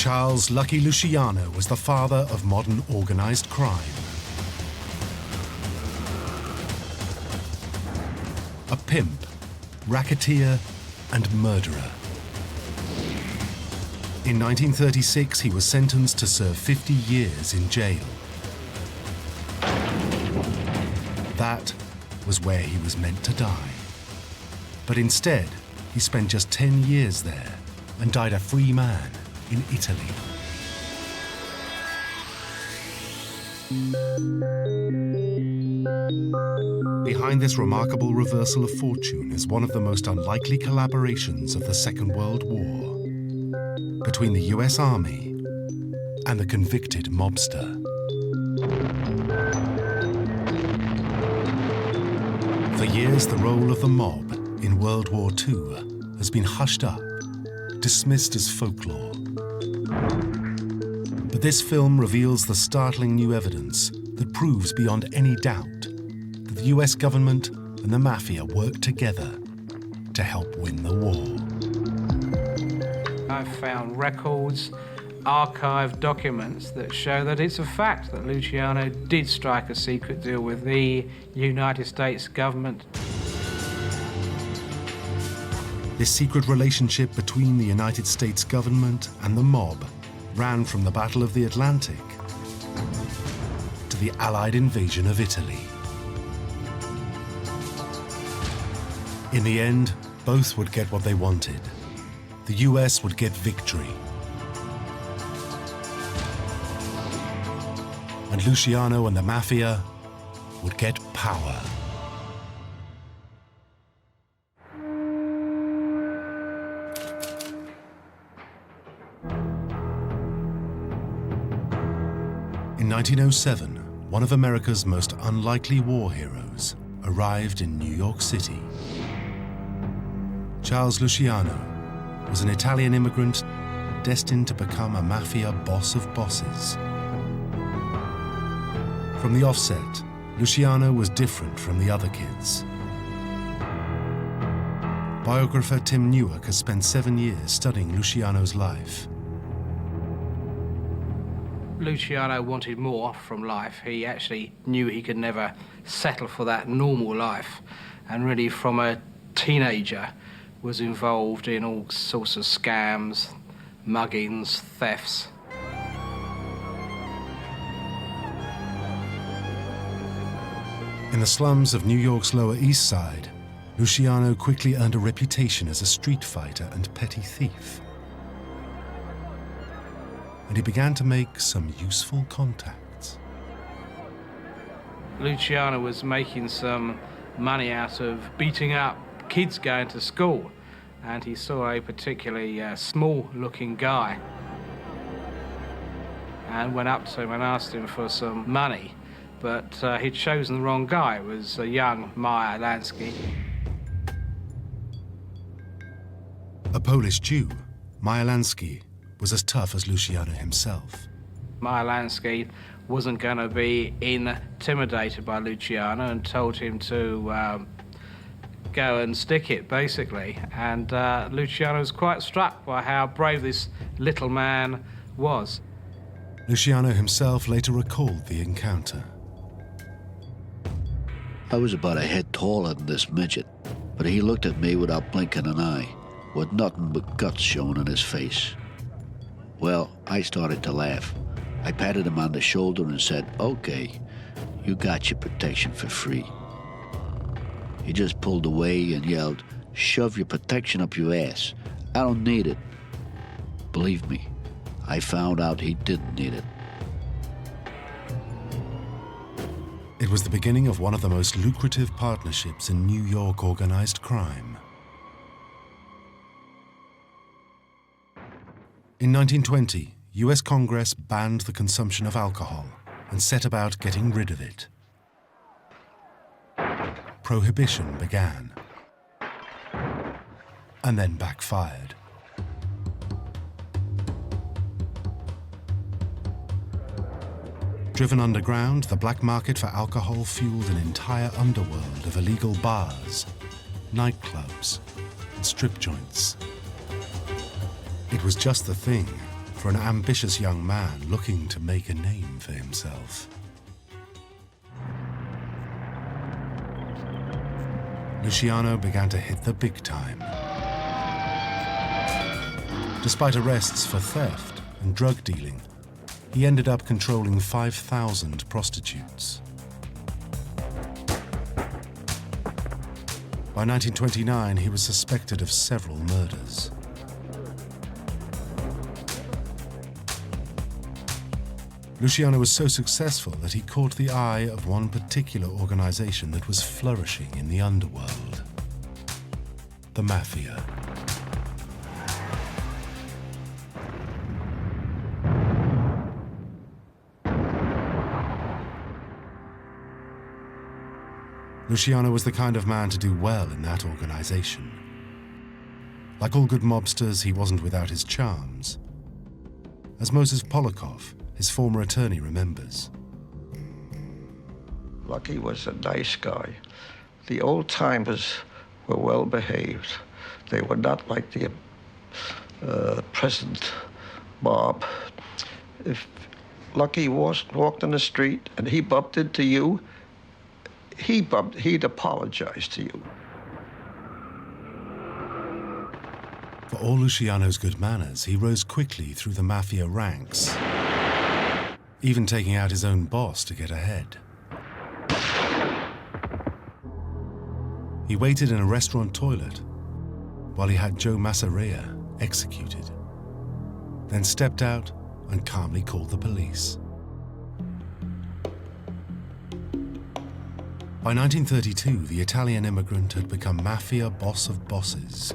Charles Lucky Luciano was the father of modern organized crime. A pimp, racketeer, and murderer. In 1936, he was sentenced to serve 50 years in jail. That was where he was meant to die. But instead, he spent just 10 years there and died a free man in Italy. Behind this remarkable reversal of fortune is one of the most unlikely collaborations of the Second World War between the US Army and the convicted mobster. For years, the role of the mob in World War II has been hushed up, dismissed as folklore. But this film reveals the startling new evidence that proves beyond any doubt that the US government and the Mafia worked together to help win the war. I've found records, archived documents that show that it's a fact that Luciano did strike a secret deal with the United States government. This secret relationship between the United States government and the mob ran from the Battle of the Atlantic to the Allied invasion of Italy. In the end, both would get what they wanted. The US would get victory. And Luciano and the Mafia would get power. In 1907, one of America's most unlikely war heroes arrived in New York City. Charles Luciano was an Italian immigrant destined to become a Mafia boss of bosses. From the offset, Luciano was different from the other kids. Biographer Tim Newark has spent 7 years studying Luciano's life. Luciano wanted more from life. He actually knew he could never settle for that normal life, and really from a teenager was involved in all sorts of scams, muggings, thefts. In the slums of New York's Lower East Side, Luciano quickly earned a reputation as a street fighter and petty thief. And he began to make some useful contacts. Luciano was making some money out of beating up kids going to school, and he saw a particularly small-looking guy and went up to him and asked him for some money, but he'd chosen the wrong guy. It was a young Meyer Lansky. A Polish Jew, Meyer Lansky was as tough as Luciano himself. Meyer Lansky wasn't going to be intimidated by Luciano and told him to go and stick it, basically. And Luciano was quite struck by how brave this little man was. Luciano himself later recalled the encounter. I was about a head taller than this midget, but he looked at me without blinking an eye, with nothing but guts showing on his face. Well, I started to laugh. I patted him on the shoulder and said, "Okay, you got your protection for free." He just pulled away and yelled, "Shove your protection up your ass. I don't need it." Believe me, I found out he didn't need it. It was the beginning of one of the most lucrative partnerships in New York organized crime. In 1920, US Congress banned the consumption of alcohol and set about getting rid of it. Prohibition began, and then backfired. Driven underground, the black market for alcohol fueled an entire underworld of illegal bars, nightclubs, and strip joints. It was just the thing for an ambitious young man looking to make a name for himself. Luciano began to hit the big time. Despite arrests for theft and drug dealing, he ended up controlling 5,000 prostitutes. By 1929, he was suspected of several murders. Luciano was so successful that he caught the eye of one particular organization that was flourishing in the underworld: the Mafia. Luciano was the kind of man to do well in that organization. Like all good mobsters, he wasn't without his charms. As Moses Polakov, his former attorney, remembers. Lucky was a nice guy. The old-timers were well behaved. They were not like the present mob. If Lucky walked on the street and he bumped into you, he'd apologize to you. For all Luciano's good manners, he rose quickly through the Mafia ranks, even taking out his own boss to get ahead. He waited in a restaurant toilet while he had Joe Massarea executed, then stepped out and calmly called the police. By 1932, the Italian immigrant had become Mafia boss of bosses.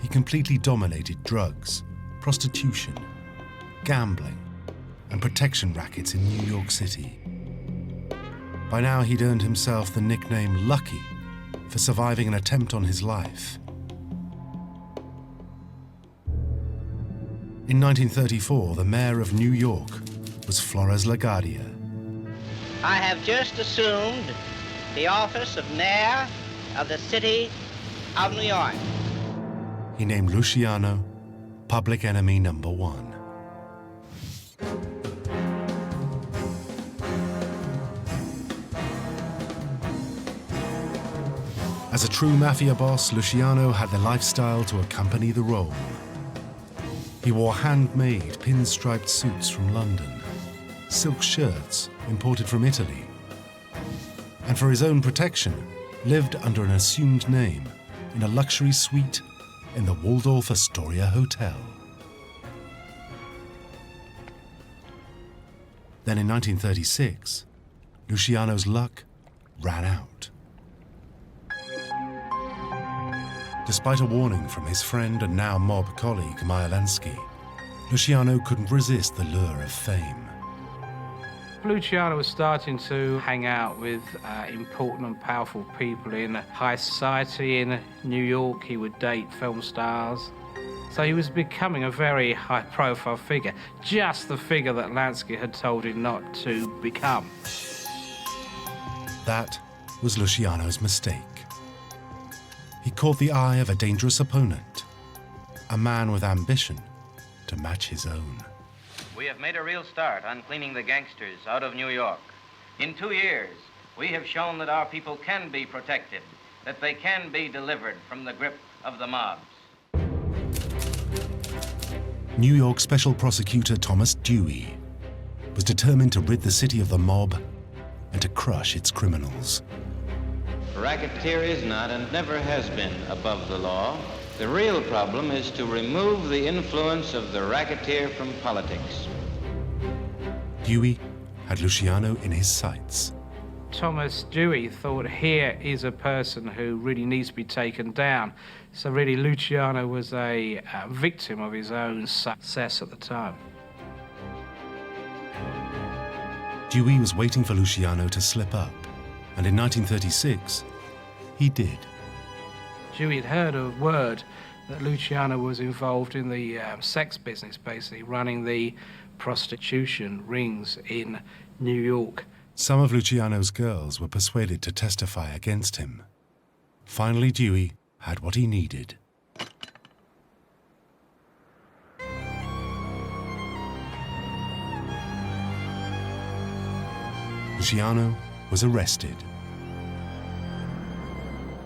He completely dominated drugs, prostitution, gambling, and protection rackets in New York City. By now, he'd earned himself the nickname Lucky for surviving an attempt on his life. In 1934, the mayor of New York was Flores LaGuardia. I have just assumed the office of mayor of the city of New York. He named Luciano public enemy number one. As a true Mafia boss, Luciano had the lifestyle to accompany the role. He wore handmade pinstriped suits from London, silk shirts imported from Italy, and for his own protection, lived under an assumed name in a luxury suite in the Waldorf Astoria Hotel. Then in 1936, Luciano's luck ran out. Despite a warning from his friend and now mob colleague Myalansky, Luciano couldn't resist the lure of fame. Luciano was starting to hang out with important and powerful people in high society in New York. He would date film stars. So he was becoming a very high-profile figure, just the figure that Lansky had told him not to become. That was Luciano's mistake. He caught the eye of a dangerous opponent, a man with ambition to match his own. We have made a real start on cleaning the gangsters out of New York. In 2 years, we have shown that our people can be protected, that they can be delivered from the grip of the mobs. New York Special Prosecutor Thomas Dewey was determined to rid the city of the mob and to crush its criminals. Racketeer is not and never has been above the law. The real problem is to remove the influence of the racketeer from politics. Dewey had Luciano in his sights. Thomas Dewey thought, here is a person who really needs to be taken down. So really Luciano was a victim of his own success at the time. Dewey was waiting for Luciano to slip up, and in 1936, he did. Dewey had heard a word that Luciano was involved in the sex business, basically running the prostitution rings in New York. Some of Luciano's girls were persuaded to testify against him. Finally, Dewey had what he needed. Luciano was arrested.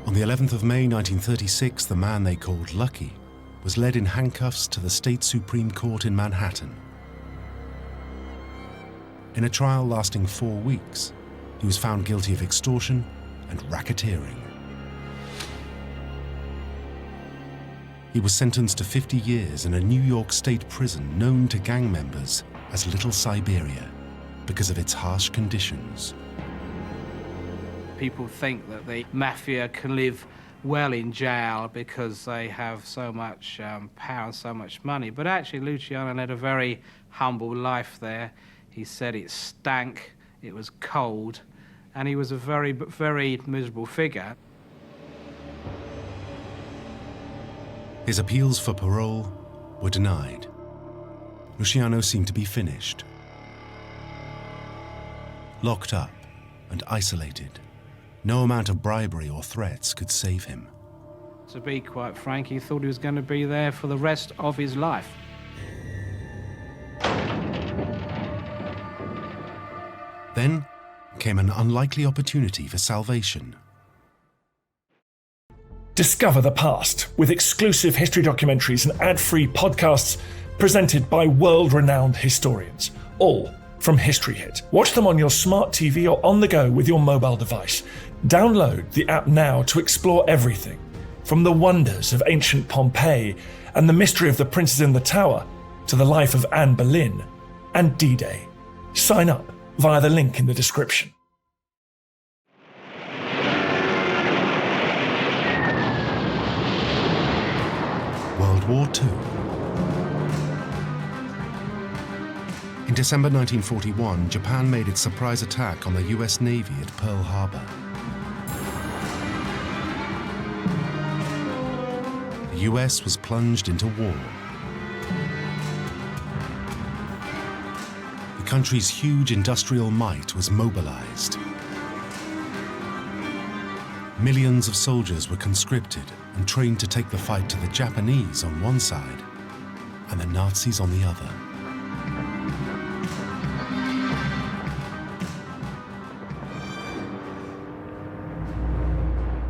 On the 11th of May 1936, the man they called Lucky was led in handcuffs to the State Supreme Court in Manhattan. In a trial lasting 4 weeks, he was found guilty of extortion and racketeering. He was sentenced to 50 years in a New York State prison known to gang members as Little Siberia because of its harsh conditions. People think that the Mafia can live well in jail because they have so much power and so much money, but actually Luciano led a very humble life there. He said it stank, it was cold, and he was a very, very miserable figure. His appeals for parole were denied. Luciano seemed to be finished. Locked up and isolated, no amount of bribery or threats could save him. To be quite frank, he thought he was going to be there for the rest of his life. Then came an unlikely opportunity for salvation. Discover the past with exclusive history documentaries and ad-free podcasts presented by world-renowned historians, all from History Hit. Watch them on your smart TV or on the go with your mobile device. Download the app now to explore everything, from the wonders of ancient Pompeii and the mystery of the princes in the tower to the life of Anne Boleyn and D-Day. Sign up via the link in the description. World War II. In December 1941, Japan made its surprise attack on the US Navy at Pearl Harbor. The US was plunged into war. The country's huge industrial might was mobilized. Millions of soldiers were conscripted and trained to take the fight to the Japanese on one side and the Nazis on the other.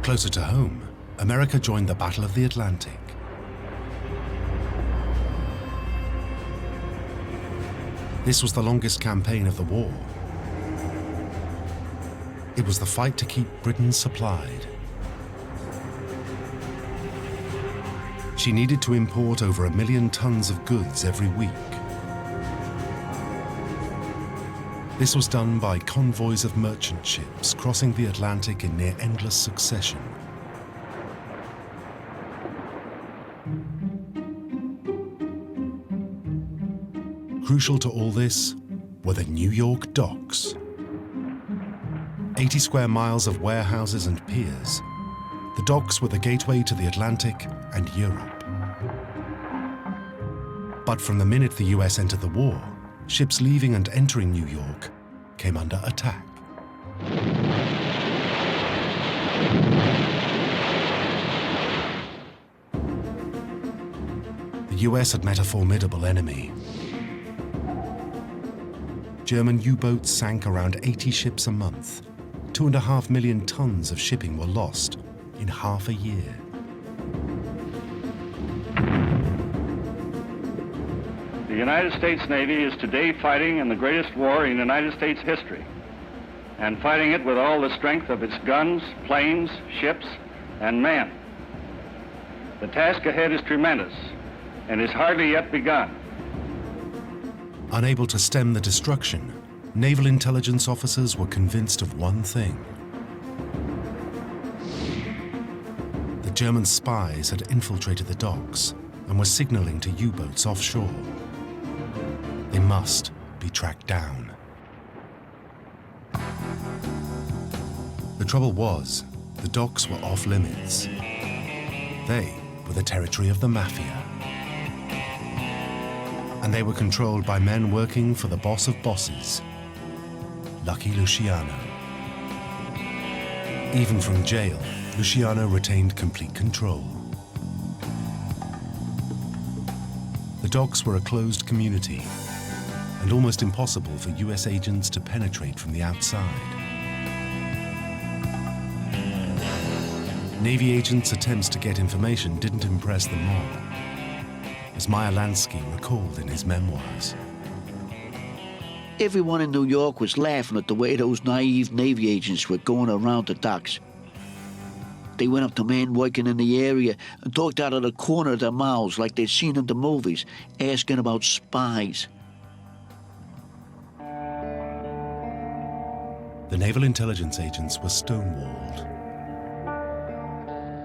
Closer to home, America joined the Battle of the Atlantic. This was the longest campaign of the war. It was the fight to keep Britain supplied. She needed to import over 1 million tons of goods every week. This was done by convoys of merchant ships crossing the Atlantic in near endless succession. Crucial to all this were the New York docks. 80 square miles of warehouses and piers, the docks were the gateway to the Atlantic and Europe. But from the minute the US entered the war, ships leaving and entering New York came under attack. The US had met a formidable enemy. German U-boats sank around 80 ships a month. 2.5 million tons of shipping were lost in half a year. The United States Navy is today fighting in the greatest war in United States history, and fighting it with all the strength of its guns, planes, ships, and men. The task ahead is tremendous and is hardly yet begun. Unable to stem the destruction, naval intelligence officers were convinced of one thing. The German spies had infiltrated the docks and were signaling to U-boats offshore. They must be tracked down. The trouble was, the docks were off limits. They were the territory of the Mafia. And they were controlled by men working for the boss of bosses, Lucky Luciano. Even from jail, Luciano retained complete control. The docks were a closed community. and almost impossible for US agents to penetrate from the outside. Navy agents' attempts to get information didn't impress the mob, as Meyer Lansky recalled in his memoirs. Everyone in New York was laughing at the way those naive Navy agents were going around the docks. They went up to men working in the area and talked out of the corner of their mouths like they'd seen in the movies, asking about spies. The naval intelligence agents were stonewalled.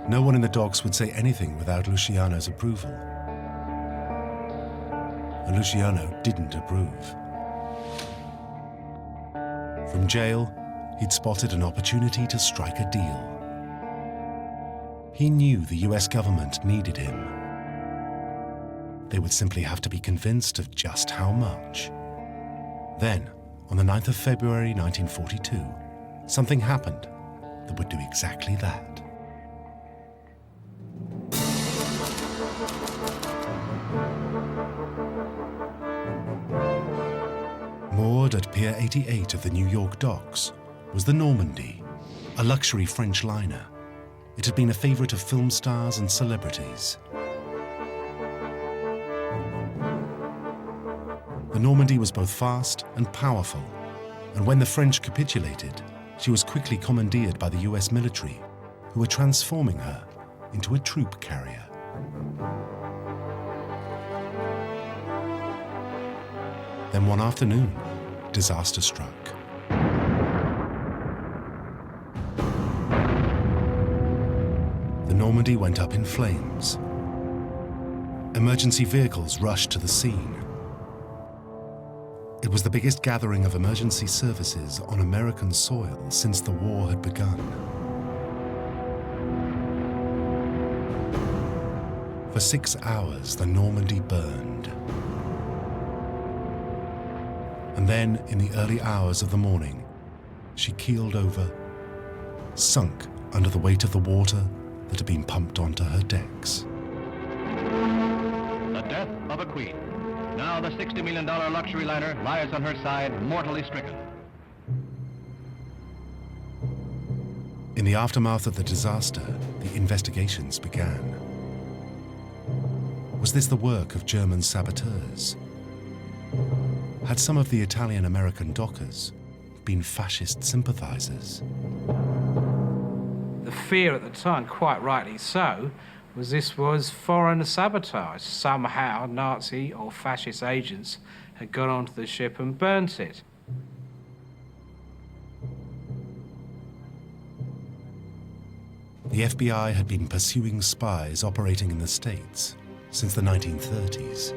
No one in the docks would say anything without Luciano's approval. And Luciano didn't approve. From jail, he'd spotted an opportunity to strike a deal. He knew the US government needed him. They would simply have to be convinced of just how much. Then, on the 9th of February 1942, something happened that would do exactly that. Moored at Pier 88 of the New York docks was the Normandy, a luxury French liner. It had been a favorite of film stars and celebrities. The Normandy was both fast and powerful, and when the French capitulated, she was quickly commandeered by the US military, who were transforming her into a troop carrier. Then one afternoon, disaster struck. The Normandy went up in flames. Emergency vehicles rushed to the scene. It was the biggest gathering of emergency services on American soil since the war had begun. For 6 hours, the Normandy burned. And then, in the early hours of the morning, she keeled over, sunk under the weight of the water that had been pumped onto her decks. The death of a queen. Now the $60 million luxury liner lies on her side, mortally stricken. In the aftermath of the disaster, the investigations began. Was this the work of German saboteurs? Had some of the Italian-American dockers been fascist sympathizers? The fear at the time, quite rightly so, was this was foreign sabotage. Somehow Nazi or fascist agents had gone onto the ship and burnt it. The FBI had been pursuing spies operating in the States since the 1930s.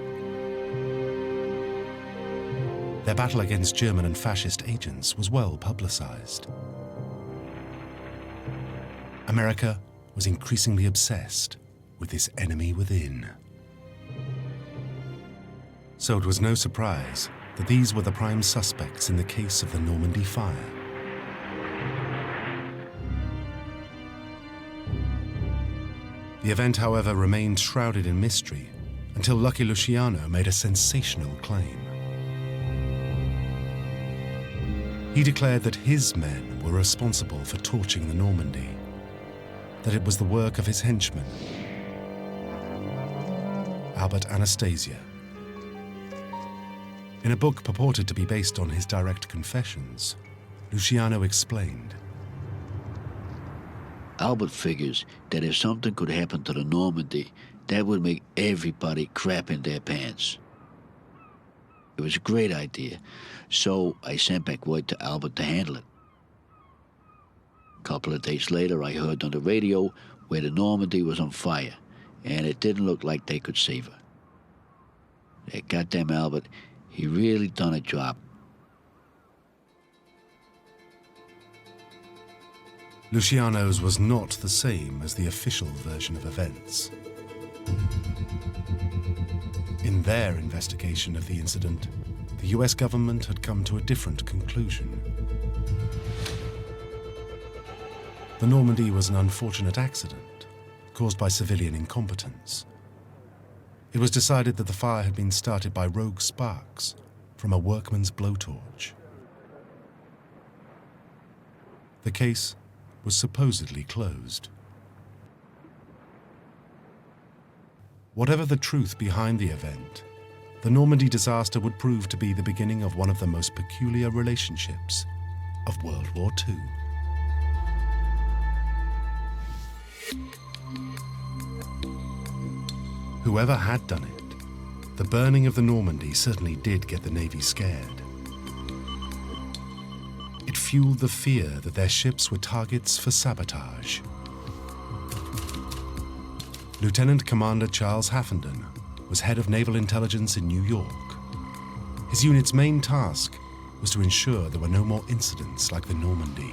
Their battle against German and fascist agents was well publicized. America was increasingly obsessed with this enemy within. So it was no surprise that these were the prime suspects in the case of the Normandy fire. The event, however, remained shrouded in mystery until Lucky Luciano made a sensational claim. He declared that his men were responsible for torching the Normandy, that it was the work of his henchman, Albert Anastasia. In a book purported to be based on his direct confessions, Luciano explained. Albert figures that if something could happen to the Normandy, that would make everybody crap in their pants. It was a great idea, so I sent back word to Albert to handle it. A couple of days later, I heard on the radio where the Normandy was on fire, and it didn't look like they could save her. That goddamn Albert, he really done a job. Luciano's was not the same as the official version of events. In their investigation of the incident, the US government had come to a different conclusion. The Normandy was an unfortunate accident caused by civilian incompetence. It was decided that the fire had been started by rogue sparks from a workman's blowtorch. The case was supposedly closed. Whatever the truth behind the event, the Normandy disaster would prove to be the beginning of one of the most peculiar relationships of World War II. Whoever had done it, the burning of the Normandy certainly did get the Navy scared. It fueled the fear that their ships were targets for sabotage. Lieutenant Commander Charles Haffenden was head of naval intelligence in New York. His unit's main task was to ensure there were no more incidents like the Normandy.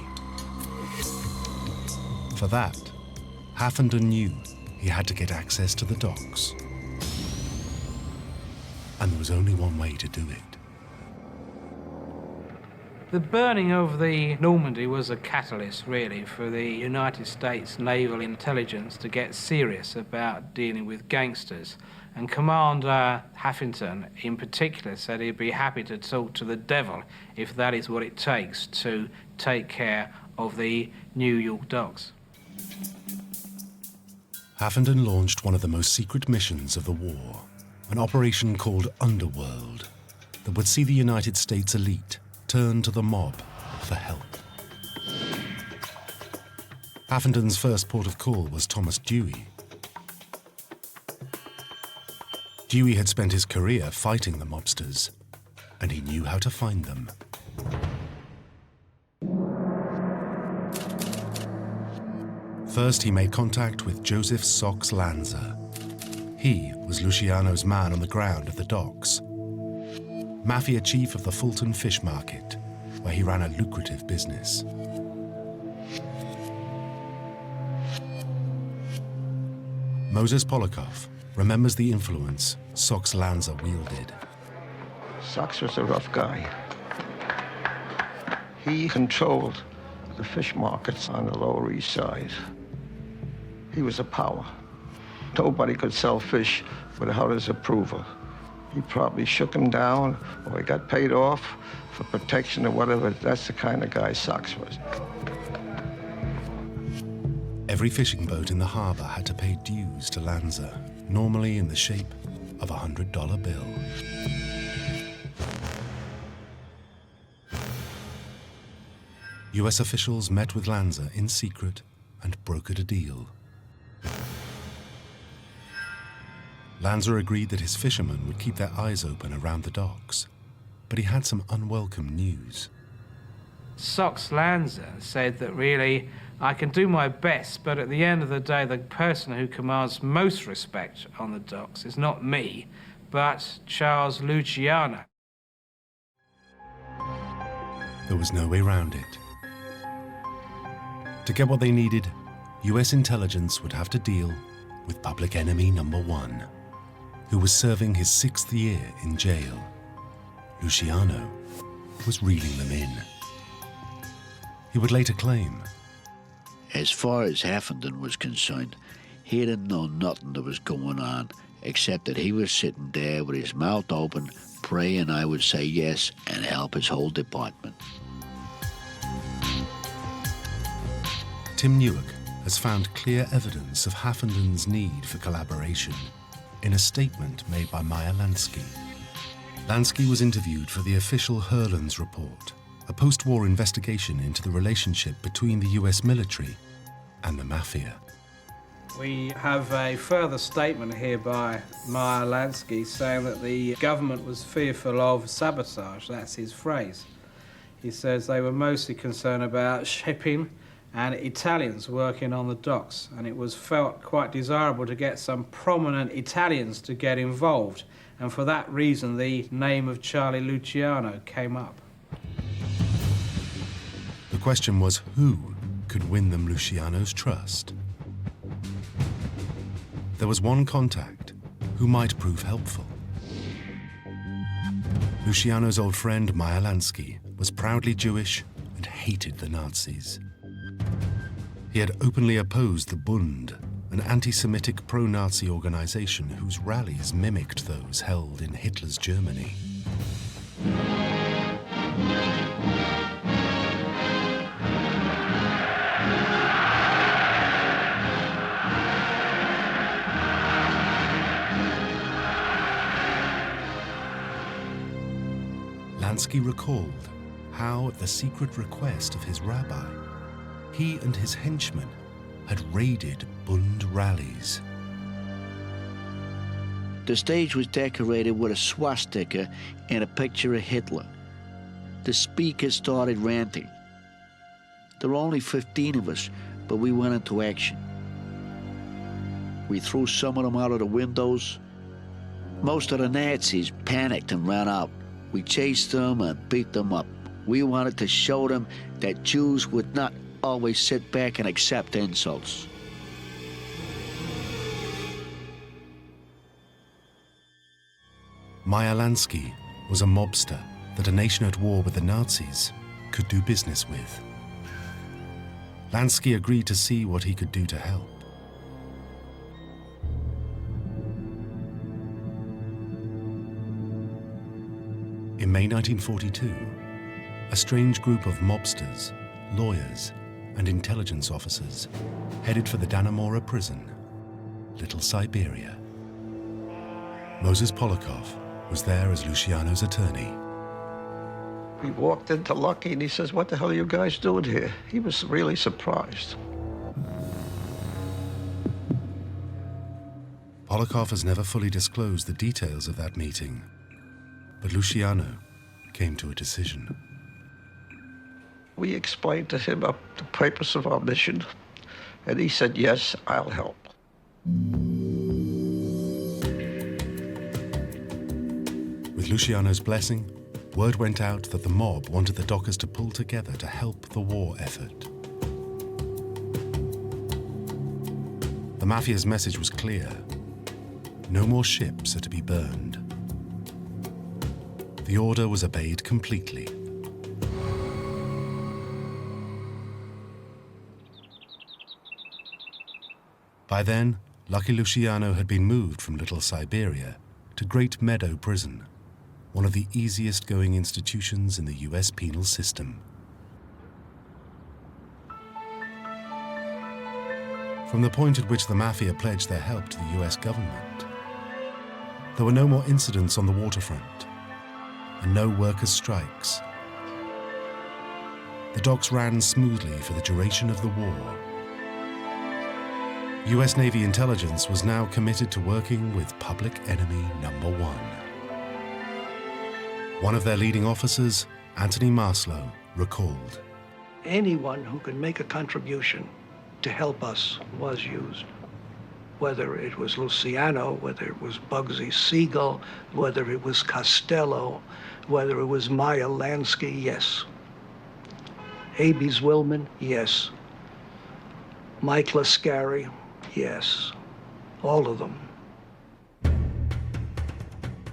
For that, Haffenden knew he had to get access to the docks. And there was only one way to do it. The burning of the Normandy was a catalyst, really, for the United States naval intelligence to get serious about dealing with gangsters. And Commander Haffenden, in particular, said he'd be happy to talk to the devil if that is what it takes to take care of the New York docks. Haffenden launched one of the most secret missions of the war, an operation called Underworld, that would see the United States elite turn to the mob for help. Haffenden's first port of call was Thomas Dewey. Dewey had spent his career fighting the mobsters, and he knew how to find them. First, he made contact with Joseph Sox Lanza. He was Luciano's man on the ground at the docks, Mafia chief of the Fulton Fish Market, where he ran a lucrative business. Moses Polikoff remembers the influence Sox Lanza wielded. Sox was a rough guy. He controlled the fish markets on the Lower East Side. He was a power. Nobody could sell fish without his approval. He probably shook him down, or he got paid off for protection or whatever. That's the kind of guy Sox was. Every fishing boat in the harbor had to pay dues to Lanza, normally in the shape of a $100 bill. US officials met with Lanza in secret and brokered a deal. Lanza agreed that his fishermen would keep their eyes open around the docks, but he had some unwelcome news. Sox Lanza said that really, I can do my best, but at the end of the day, the person who commands most respect on the docks is not me, but Charles Luciano. There was no way round it. To get what they needed, US intelligence would have to deal with public enemy number one, who was serving his 6th year in jail. Luciano was reeling them in. He would later claim, as far as Haffenden was concerned, he didn't know nothing that was going on, except that he was sitting there with his mouth open, praying I would say yes and help his whole department. Tim Newark has found clear evidence of Haffenden's need for collaboration in a statement made by Meyer Lansky. Lansky was interviewed for the official Herlands report, a post-war investigation into the relationship between the US military and the Mafia. We have a further statement here by Meyer Lansky saying that the government was fearful of sabotage, that's his phrase. He says they were mostly concerned about shipping and Italians working on the docks, and it was felt quite desirable to get some prominent Italians to get involved, and for that reason the name of Charlie Luciano came up. The question was who could win them Luciano's trust. There was one contact who might prove helpful. Luciano's old friend Meyer Lansky was proudly Jewish and hated the Nazis. He had openly opposed the Bund, an anti-Semitic pro-Nazi organization whose rallies mimicked those held in Hitler's Germany. Lansky recalled how, at the secret request of his rabbi, he and his henchmen had raided Bund rallies. The stage was decorated with a swastika and a picture of Hitler. The speaker started ranting. There were only 15 of us, but we went into action. We threw some of them out of the windows. Most of the Nazis panicked and ran out. We chased them and beat them up. We wanted to show them that Jews would not always sit back and accept insults. Meyer Lansky was a mobster that a nation at war with the Nazis could do business with. Lansky agreed to see what he could do to help. In May 1942, a strange group of mobsters, lawyers, and intelligence officers headed for the Dannemora prison, Little Siberia. Moses Polakov was there as Luciano's attorney. We walked into Lucky and he says, "What the hell are you guys doing here?" He was really surprised. Polakov has never fully disclosed the details of that meeting, but Luciano came to a decision. We explained to him the purpose of our mission, and he said, "Yes, I'll help." With Luciano's blessing, word went out that the mob wanted the dockers to pull together to help the war effort. The Mafia's message was clear. No more ships are to be burned. The order was obeyed completely. By then, Lucky Luciano had been moved from Little Siberia to Great Meadow Prison, one of the easiest going institutions in the US penal system. From the point at which the Mafia pledged their help to the US government, there were no more incidents on the waterfront and no workers' strikes. The docks ran smoothly for the duration of the war. US Navy intelligence was now committed to working with public enemy number one. One of their leading officers, Anthony Maslow, recalled, "Anyone who could make a contribution to help us was used. Whether it was Luciano, whether it was Bugsy Siegel, whether it was Costello, whether it was Meyer Lansky, yes. A.B. Zwillman, yes. Mike Lascari, yes. All of them."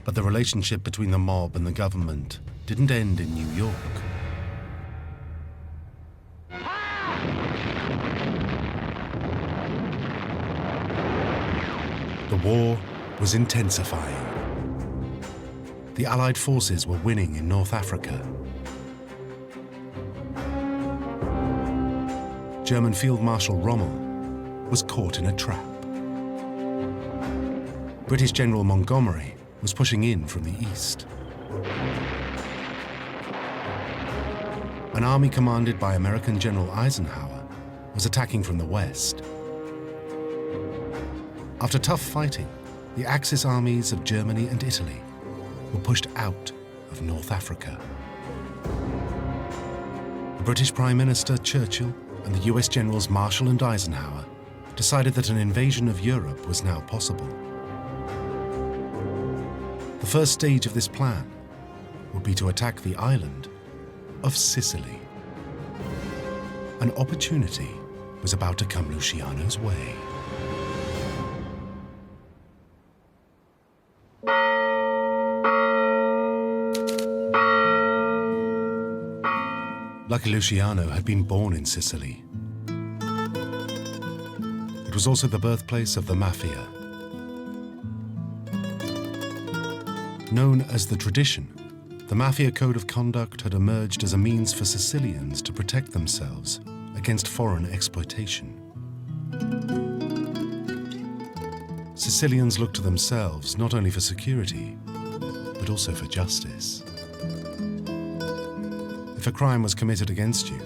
But the relationship between the mob and the government didn't end in New York. The war was intensifying. The Allied forces were winning in North Africa. German Field Marshal Rommel was caught in a trap. British General Montgomery was pushing in from the east. An army commanded by American General Eisenhower was attacking from the west. After tough fighting, the Axis armies of Germany and Italy were pushed out of North Africa. The British Prime Minister Churchill and the US Generals Marshall and Eisenhower decided that an invasion of Europe was now possible. The first stage of this plan would be to attack the island of Sicily. An opportunity was about to come Luciano's way. Lucky Luciano had been born in Sicily. It was also the birthplace of the Mafia. Known as the Tradition, The Mafia Code of Conduct had emerged as a means for Sicilians to protect themselves against foreign exploitation. Sicilians looked to themselves not only for security, but also for justice. If a crime was committed against you,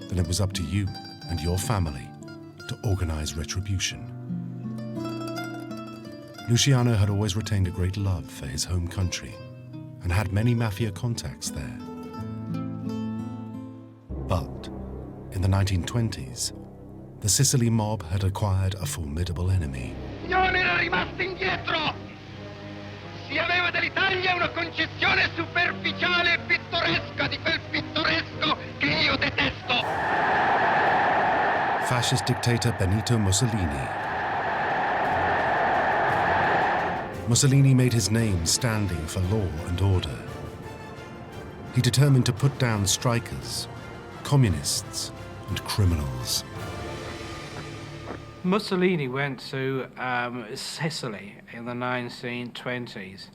then it was up to you and your family to organize retribution. Luciano had always retained a great love for his home country and had many mafia contacts there. But in the 1920s, the Sicily mob had acquired a formidable enemy. Non era rimasta indietro! Si aveva dell'Italia una concezione superficiale e pittoresca di quel pittoresco che io detesto! Fascist dictator Benito Mussolini. Mussolini made his name standing for law and order. He determined to put down strikers, communists, and criminals. Mussolini went to Sicily in the 1920s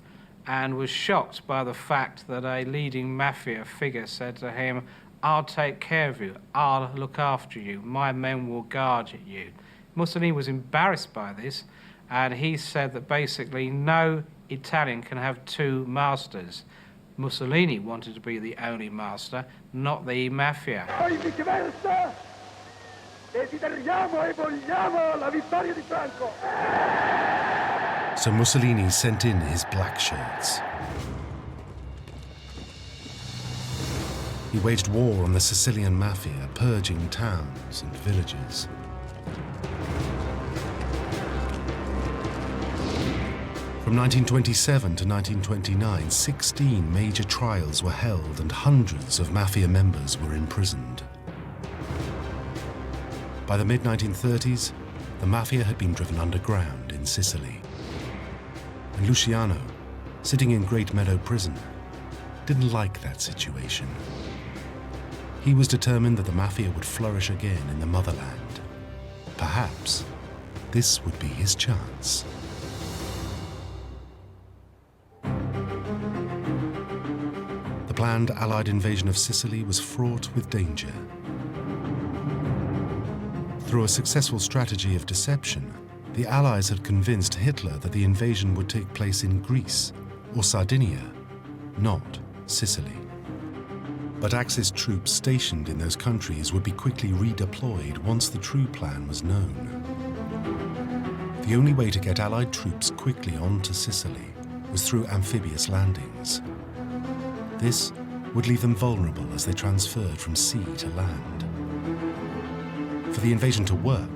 and was shocked by the fact that a leading mafia figure said to him, "I'll take care of you, I'll look after you, my men will guard you." Mussolini was embarrassed by this, and he said that basically no Italian can have two masters. Mussolini wanted to be the only master, not the mafia. Poi viceversa, desideriamo e vogliamo la vittoria di Franco. So Mussolini sent in his black shirts. He waged war on the Sicilian mafia, purging towns and villages. From 1927 to 1929, 16 major trials were held and hundreds of mafia members were imprisoned. By the mid-1930s, the mafia had been driven underground in Sicily. And Luciano, sitting in Great Meadow Prison, didn't like that situation. He was determined that the mafia would flourish again in the motherland. Perhaps this would be his chance. The planned Allied invasion of Sicily was fraught with danger. Through a successful strategy of deception, the Allies had convinced Hitler that the invasion would take place in Greece or Sardinia, not Sicily. But Axis troops stationed in those countries would be quickly redeployed once the true plan was known. The only way to get Allied troops quickly onto Sicily was through amphibious landings. This would leave them vulnerable as they transferred from sea to land. For the invasion to work,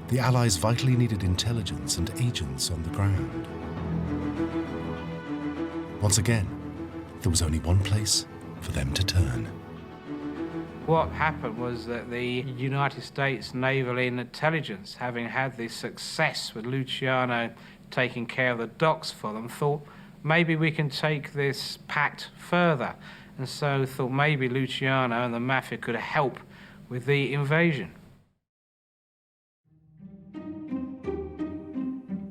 the Allies vitally needed intelligence and agents on the ground. Once again, there was only one place for them to turn. What happened was that the United States Naval Intelligence, having had this success with Luciano taking care of the docks for them, thought maybe we can take this pact further, and so thought maybe Luciano and the Mafia could help with the invasion.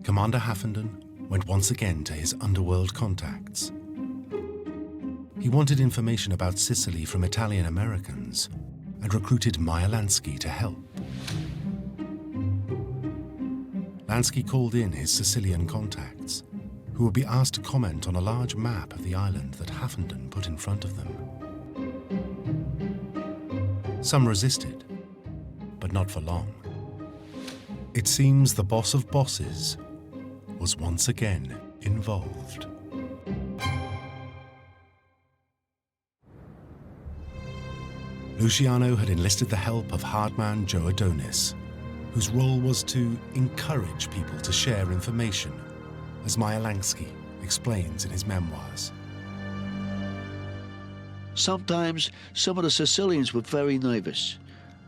Commander Haffenden went once again to his underworld contacts. He wanted information about Sicily from Italian Americans and recruited Meyer Lansky to help. Lansky called in his Sicilian contacts, who would be asked to comment on a large map of the island that Haffenden put in front of them. Some resisted, but not for long. It seems the boss of bosses was once again involved. Luciano had enlisted the help of hardman Joe Adonis, whose role was to encourage people to share information, as Meyer Lansky explains in his memoirs. Sometimes some of the Sicilians were very nervous.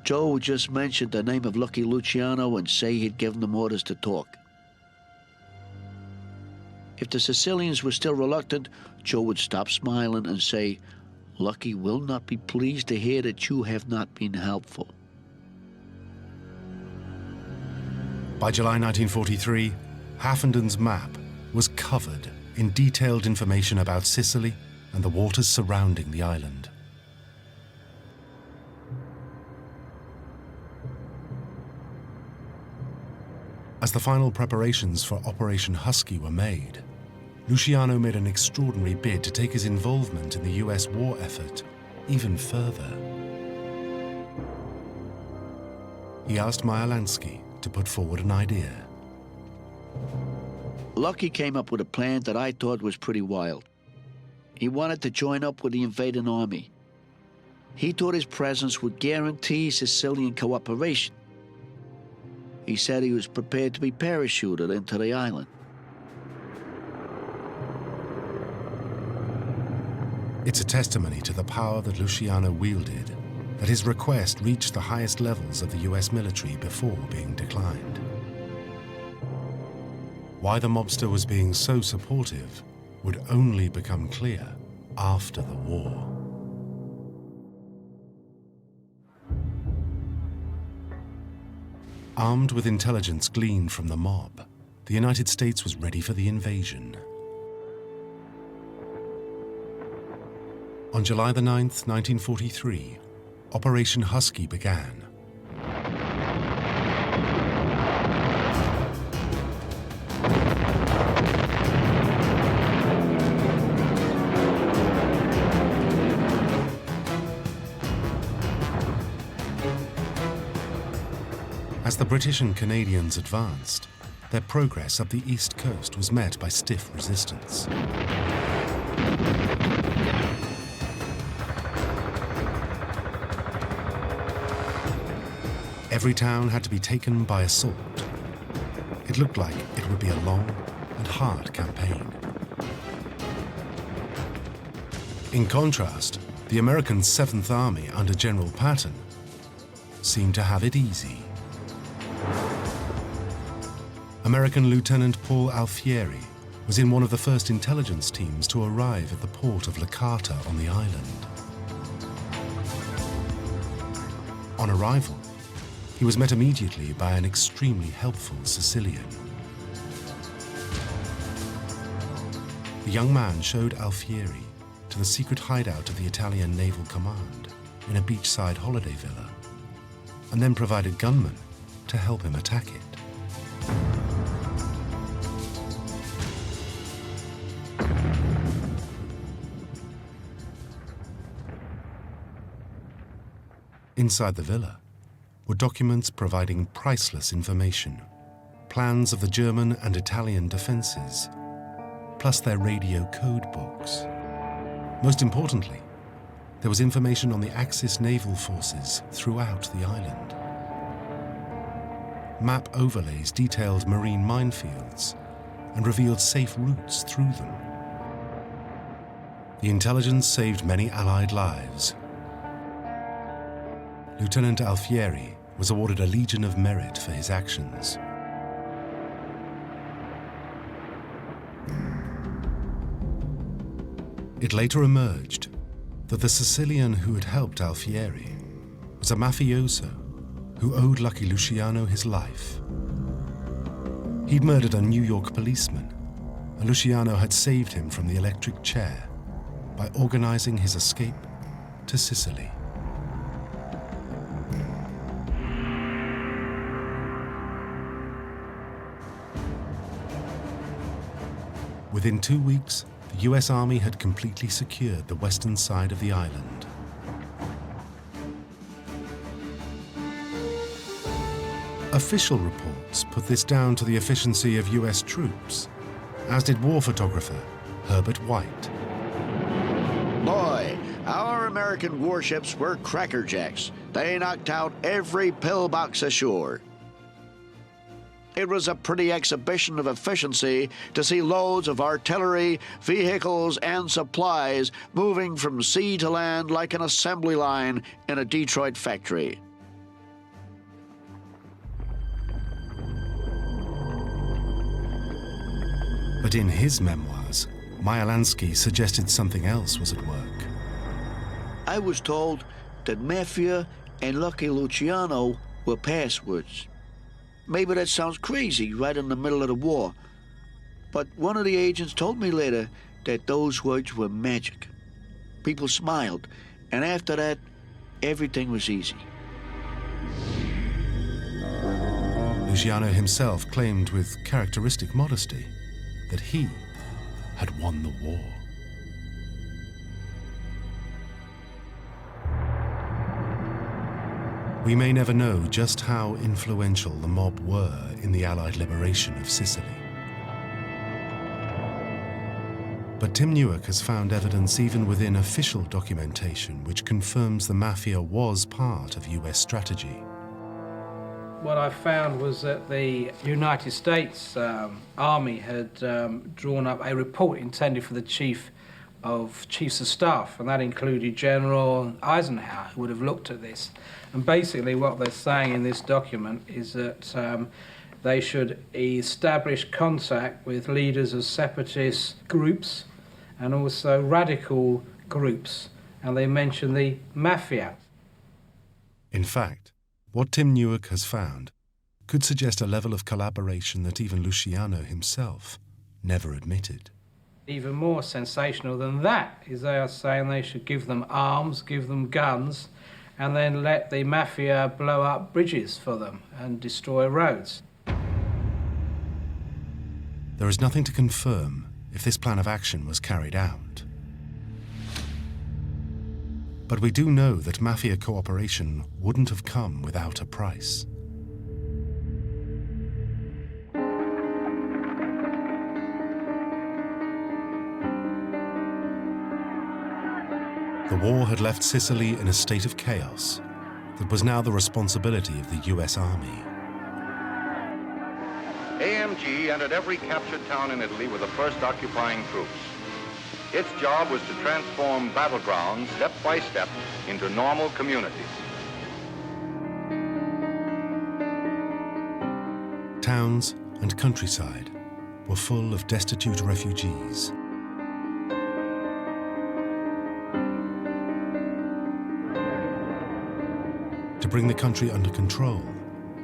Joe would just mention the name of Lucky Luciano and say he'd given them orders to talk. If the Sicilians were still reluctant, Joe would stop smiling and say, "Lucky will not be pleased to hear that you have not been helpful." By July 1943, Haffenden's map was covered in detailed information about Sicily and the waters surrounding the island. As the final preparations for Operation Husky were made, Luciano made an extraordinary bid to take his involvement in the US war effort even further. He asked Myalansky to put forward an idea. Lucky came up with a plan that I thought was pretty wild. He wanted to join up with the invading army. He thought his presence would guarantee Sicilian cooperation. He said he was prepared to be parachuted into the island. It's a testimony to the power that Luciano wielded that his request reached the highest levels of the US military before being declined. Why the mobster was being so supportive would only become clear after the war. Armed with intelligence gleaned from the mob, the United States was ready for the invasion. On July the 9th, 1943, Operation Husky began. As the British and Canadians advanced, their progress up the East Coast was met by stiff resistance. Every town had to be taken by assault. It looked like it would be a long and hard campaign. In contrast, the American 7th Army under General Patton seemed to have it easy. American Lieutenant Paul Alfieri was in one of the first intelligence teams to arrive at the port of Licata on the island. On arrival, he was met immediately by an extremely helpful Sicilian. The young man showed Alfieri to the secret hideout of the Italian Naval Command in a beachside holiday villa, and then provided gunmen to help him attack it. Inside the villa were documents providing priceless information, plans of the German and Italian defenses, plus their radio code books. Most importantly, there was information on the Axis naval forces throughout the island. Map overlays detailed marine minefields and revealed safe routes through them. The intelligence saved many Allied lives. Lieutenant Alfieri was awarded a Legion of Merit for his actions. It later emerged that the Sicilian who had helped Alfieri was a mafioso who owed Lucky Luciano his life. He'd murdered a New York policeman, and Luciano had saved him from the electric chair by organizing his escape to Sicily. Within 2 weeks, the US Army had completely secured the western side of the island. Official reports put this down to the efficiency of US troops, as did war photographer Herbert White. Boy, our American warships were crackerjacks. They knocked out every pillbox ashore. It was a pretty exhibition of efficiency to see loads of artillery, vehicles, and supplies moving from sea to land like an assembly line in a Detroit factory. But in his memoirs, Myalansky suggested something else was at work. I was told that Mafia and Lucky Luciano were passwords. Maybe that sounds crazy right in the middle of the war, but one of the agents told me later that those words were magic. People smiled, and after that, everything was easy. Luciano himself claimed with characteristic modesty that he had won the war. We may never know just how influential the mob were in the Allied liberation of Sicily. But Tim Newark has found evidence even within official documentation which confirms the Mafia was part of US strategy. What I found was that the United States Army had drawn up a report intended for the Chiefs of Staff, and that included General Eisenhower, who would have looked at this. And basically what they're saying in this document is that they should establish contact with leaders of separatist groups and also radical groups, and they mention the Mafia. In fact, what Tim Newark has found could suggest a level of collaboration that even Luciano himself never admitted. Even more sensational than that is they are saying they should give them arms, give them guns, and then let the Mafia blow up bridges for them and destroy roads. There is nothing to confirm if this plan of action was carried out. But we do know that Mafia cooperation wouldn't have come without a price. The war had left Sicily in a state of chaos that was now the responsibility of the US Army. AMG entered every captured town in Italy with the first occupying troops. Its job was to transform battlegrounds step by step into normal communities. Towns and countryside were full of destitute refugees. To bring the country under control,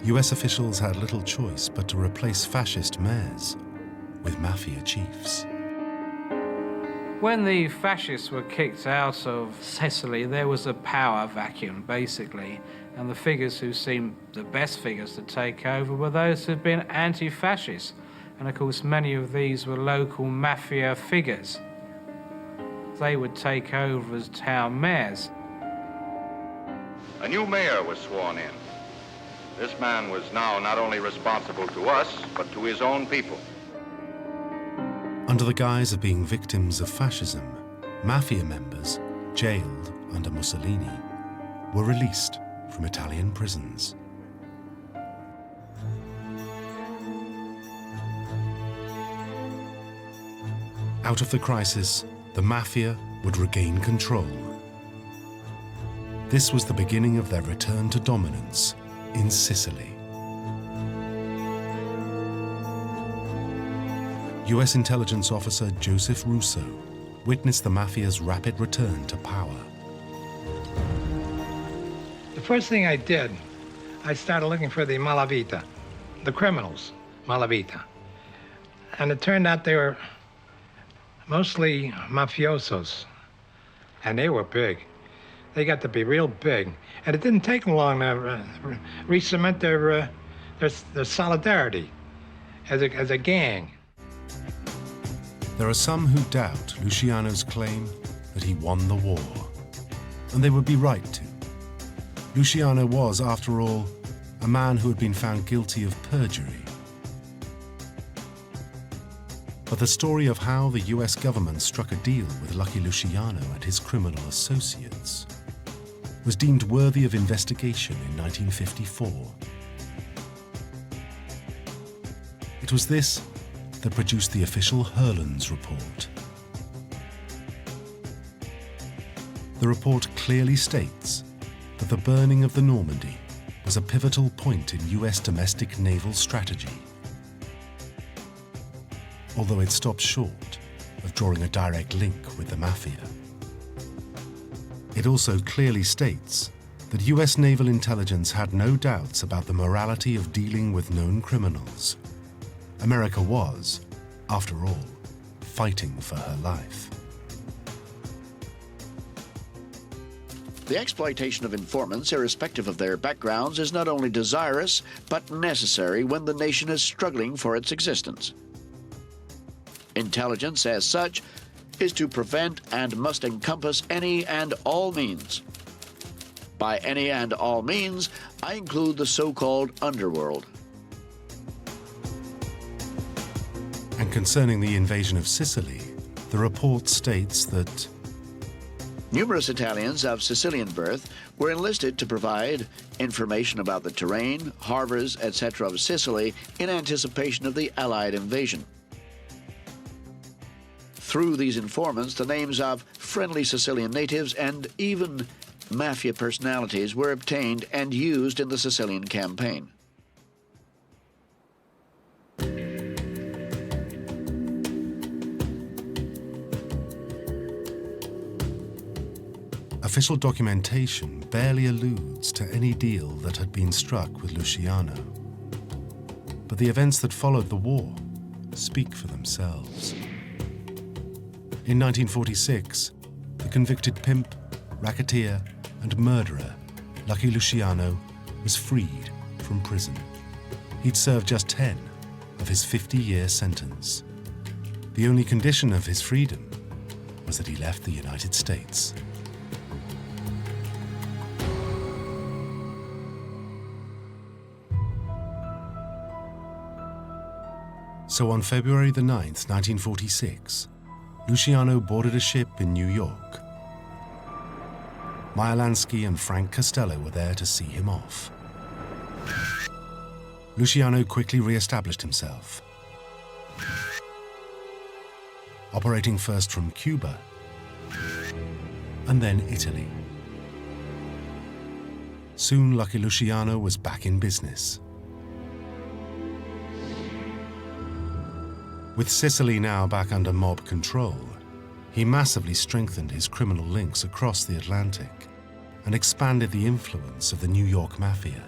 US officials had little choice but to replace fascist mayors with Mafia chiefs. When the fascists were kicked out of Sicily, there was a power vacuum, basically, and the figures who seemed the best figures to take over were those who had been anti-fascist, and of course many of these were local Mafia figures. They would take over as town mayors. A new mayor was sworn in. This man was now not only responsible to us, but to his own people. Under the guise of being victims of fascism, Mafia members, jailed under Mussolini, were released from Italian prisons. Out of the crisis, the Mafia would regain control. This was the beginning of their return to dominance in Sicily. US intelligence officer Joseph Russo witnessed the Mafia's rapid return to power. The first thing I did, I started looking for the Malavita, the criminals, Malavita. And it turned out they were mostly mafiosos, and they were big. They got to be real big, and it didn't take them long to re-cement their solidarity as a gang. There are some who doubt Luciano's claim that he won the war, and they would be right to. Luciano was, after all, a man who had been found guilty of perjury. But the story of how the US government struck a deal with Lucky Luciano and his criminal associates was deemed worthy of investigation in 1954. It was this that produced the official Herlands report. The report clearly states that the burning of the Normandy was a pivotal point in US domestic naval strategy, although it stopped short of drawing a direct link with the Mafia. It also clearly states that US naval intelligence had no doubts about the morality of dealing with known criminals. America was, after all, fighting for her life. The exploitation of informants, irrespective of their backgrounds, is not only desirous, but necessary when the nation is struggling for its existence. Intelligence, as such, is to prevent and must encompass any and all means. By any and all means, I include the so-called underworld. And concerning the invasion of Sicily, the report states that numerous Italians of Sicilian birth were enlisted to provide information about the terrain, harbors, etc. of Sicily in anticipation of the Allied invasion. Through these informants, the names of friendly Sicilian natives and even Mafia personalities were obtained and used in the Sicilian campaign. official documentation barely alludes to any deal that had been struck with Luciano. But the events that followed the war speak for themselves. In 1946, the convicted pimp, racketeer, and murderer, Lucky Luciano, was freed from prison. He'd served just 10 of his 50-year sentence. The only condition of his freedom was that he left the United States. So on February the 9th, 1946, Luciano boarded a ship in New York. Meyer Lansky and Frank Costello were there to see him off. Luciano quickly re-established himself, operating first from Cuba and then Italy. Soon, Lucky Luciano was back in business. With Sicily now back under mob control, he massively strengthened his criminal links across the Atlantic and expanded the influence of the New York Mafia.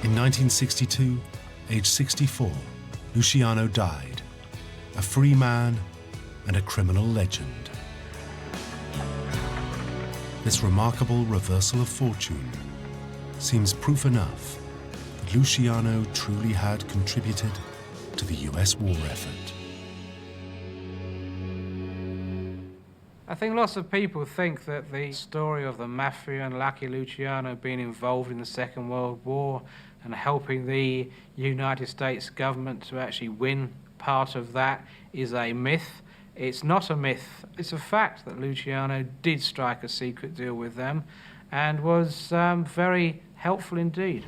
In 1962, age 64, Luciano died, a free man and a criminal legend. This remarkable reversal of fortune seems proof enough that Luciano truly had contributed to the US war effort. I think lots of people think that the story of the Mafia and Lucky Luciano being involved in the Second World War and helping the United States government to actually win part of that is a myth. It's not a myth. It's a fact that Luciano did strike a secret deal with them and was very helpful indeed.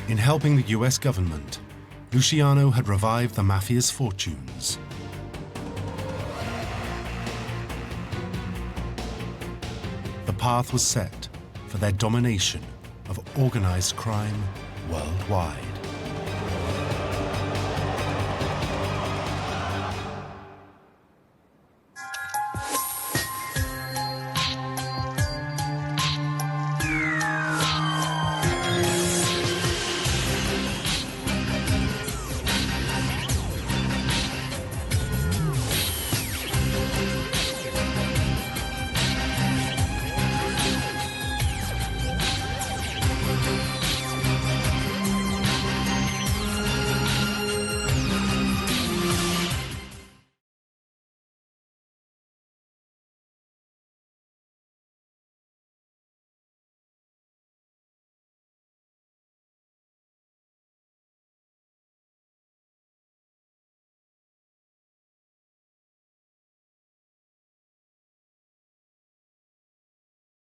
In helping the US government, Luciano had revived the Mafia's fortunes. The path was set for their domination of organized crime worldwide.